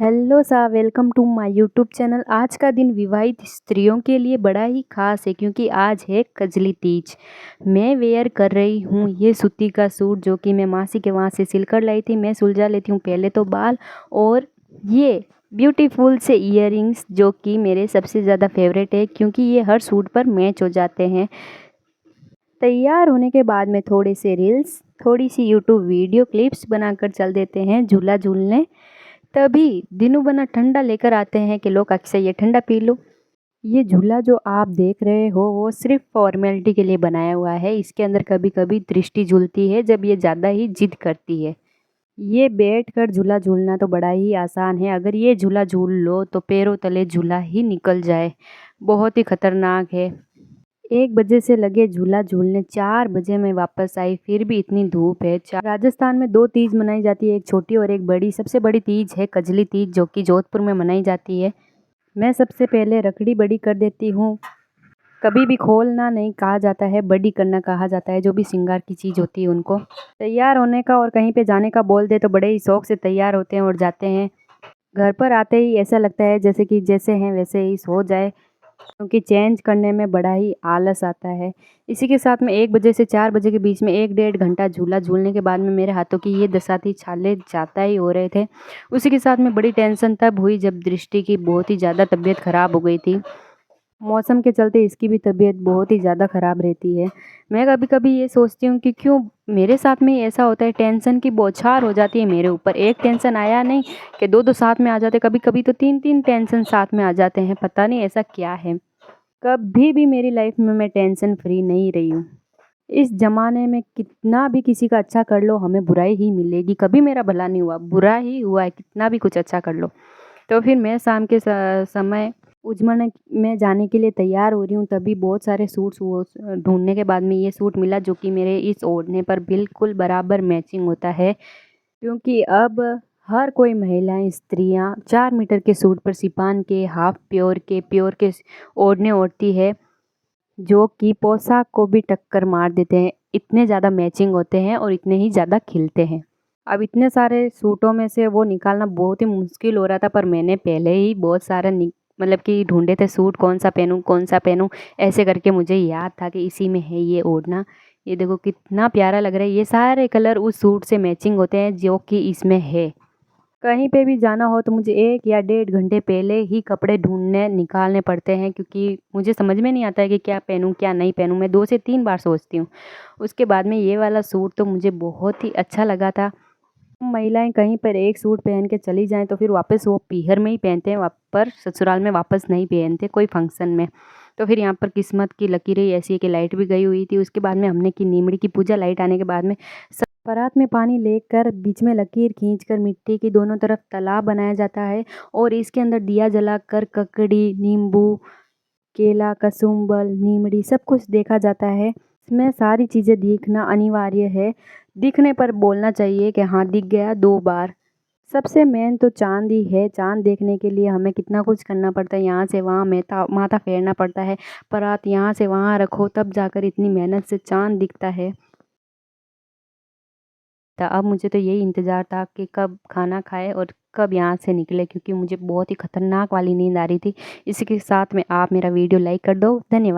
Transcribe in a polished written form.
Hello सा welcome to my YouTube channel. आज का दिन विवाहित स्त्रियों के लिए बड़ा ही खास है क्योंकि आज है कजली तीज। मैं वेयर कर रही हूँ ये सूती का सूट जो कि मैं मासी के वहाँ से सिलकर लाई थी। मैं सुलझा लेती हूँ पहले तो बाल, और ये ब्यूटीफुल से इयररिंग्स जो कि मेरे सबसे ज़्यादा फेवरेट है क्योंकि ये हर सूट पर मैच हो जाते हैं। तैयार होने के बाद में थोड़े से रील्स, थोड़ी सी यूट्यूब वीडियो क्लिप्स बनाकर चल देते हैं झूला झूलने। तभी दिनों बना ठंडा लेकर आते हैं कि लो अक्सर ये ठंडा पी लो। ये झूला जो आप देख रहे हो वो सिर्फ फॉर्मेलिटी के लिए बनाया हुआ है। इसके अंदर कभी कभी दृष्टि झूलती है जब ये ज़्यादा ही जिद करती है। ये बैठ कर झूला झूलना तो बड़ा ही आसान है, अगर ये झूला झूल लो तो पैरों तले झूला ही निकल जाए। बहुत ही खतरनाक है। 1 बजे से लगे झूला झूलने 4 बजे मैं वापस आई, फिर भी इतनी धूप है। राजस्थान में 2 तीज मनाई जाती है, एक छोटी और एक बड़ी। सबसे बड़ी तीज है कजली तीज जो कि जोधपुर में मनाई जाती है। मैं सबसे पहले रखड़ी बड़ी कर देती हूँ। कभी भी खोलना नहीं कहा जाता है, बड़ी करना कहा जाता है। जो भी श्रृंगार की चीज़ होती है उनको तैयार होने का और कहीं पे जाने का बोल दे तो बड़े ही शौक से तैयार होते हैं और जाते हैं। घर पर आते ही ऐसा लगता है जैसे कि जैसे हैं वैसे ही सो जाए, क्योंकि चेंज करने में बड़ा ही आलस आता है। इसी के साथ में 1 बजे से 4 बजे के बीच में 1 डेढ़ घंटा झूला झूलने के बाद में मेरे हाथों की ये दशा थी, छाले जाता ही हो रहे थे। उसी के साथ में बड़ी टेंशन तब हुई जब दृष्टि की बहुत ही ज़्यादा तबीयत ख़राब हो गई थी। मौसम के चलते इसकी भी तबीयत बहुत ही ज़्यादा ख़राब रहती है। मैं कभी कभी ये सोचती हूँ कि क्यों मेरे साथ में ऐसा होता है। टेंशन की बौछार हो जाती है मेरे ऊपर। एक टेंशन आया नहीं कि दो दो साथ में आ जाते, कभी कभी तो 3 3 टेंशन साथ में आ जाते हैं। पता नहीं ऐसा क्या है। कभी भी मेरी लाइफ में मैं टेंशन फ्री नहीं रही हूँ। इस ज़माने में कितना भी किसी का अच्छा कर लो हमें बुराई ही मिलेगी। कभी मेरा भला नहीं हुआ, बुरा ही हुआ है, कितना भी कुछ अच्छा कर लो। तो फिर मैं शाम के समय उज्जमन में जाने के लिए तैयार हो रही हूँ, तभी बहुत सारे सूट्स वो ढूंढने के बाद में ये सूट मिला जो कि मेरे इस ओढ़ने पर बिल्कुल बराबर मैचिंग होता है। क्योंकि अब हर कोई महिलाएं स्त्रियां 4 मीटर के सूट पर सिपान के, हाफ प्योर के ओढ़ने ओढ़ती है जो कि पोशाक को भी टक्कर मार देते हैं। इतने ज़्यादा मैचिंग होते हैं और इतने ही ज़्यादा खिलते हैं। अब इतने सारे सूटों में से वो निकालना बहुत ही मुश्किल हो रहा था, पर मैंने पहले ही बहुत सारा मतलब कि ढूंढे थे सूट, कौन सा पहनूं कौन सा पहनूं। ऐसे करके मुझे याद था कि इसी में है ये ओढ़ना। ये देखो कितना प्यारा लग रहा है। ये सारे कलर उस सूट से मैचिंग होते हैं जो कि इसमें है। कहीं पे भी जाना हो तो मुझे 1 या 1.5 घंटे पहले ही कपड़े ढूंढने निकालने पड़ते हैं, क्योंकि मुझे समझ में नहीं आता है कि क्या पहनूं क्या नहीं पहनूं। मैं 2 से 3 बार सोचती हूँ। उसके बाद में ये वाला सूट तो मुझे बहुत ही अच्छा लगा था। महिलाएं कहीं पर एक सूट पहन के चली जाएं तो फिर वापस वो पीहर में ही पहनते हैं, पर ससुराल में वापस नहीं पहनते कोई फंक्शन में। तो फिर यहाँ पर किस्मत की लकीरें ऐसी है कि लाइट भी गई हुई थी। उसके बाद में हमने की नीमड़ी की पूजा। लाइट आने के बाद में परात में पानी लेकर बीच में लकीर खींचकर मिट्टी की दोनों तरफ तालाब बनाया जाता है और इसके अंदर दिया जलाकर ककड़ी, नींबू, केला, कसुम्बल, नीमड़ी सब कुछ देखा जाता है। इसमें सारी चीज़ें दिखना अनिवार्य है। दिखने पर बोलना चाहिए कि हाँ दिख गया 2 बार। सबसे मेन तो चाँद ही है। चाँद देखने के लिए हमें कितना कुछ करना पड़ता है, यहाँ से वहाँ माथा माथा फेरना पड़ता है। परात यहाँ से वहाँ रखो तब जाकर इतनी मेहनत से चाँद दिखता है। अब मुझे तो यही इंतज़ार था कि कब खाना खाए और कब यहाँ से निकले, क्योंकि मुझे बहुत ही खतरनाक वाली नींद आ रही थी। इसी के साथ में आप मेरा वीडियो लाइक कर दो। धन्यवाद।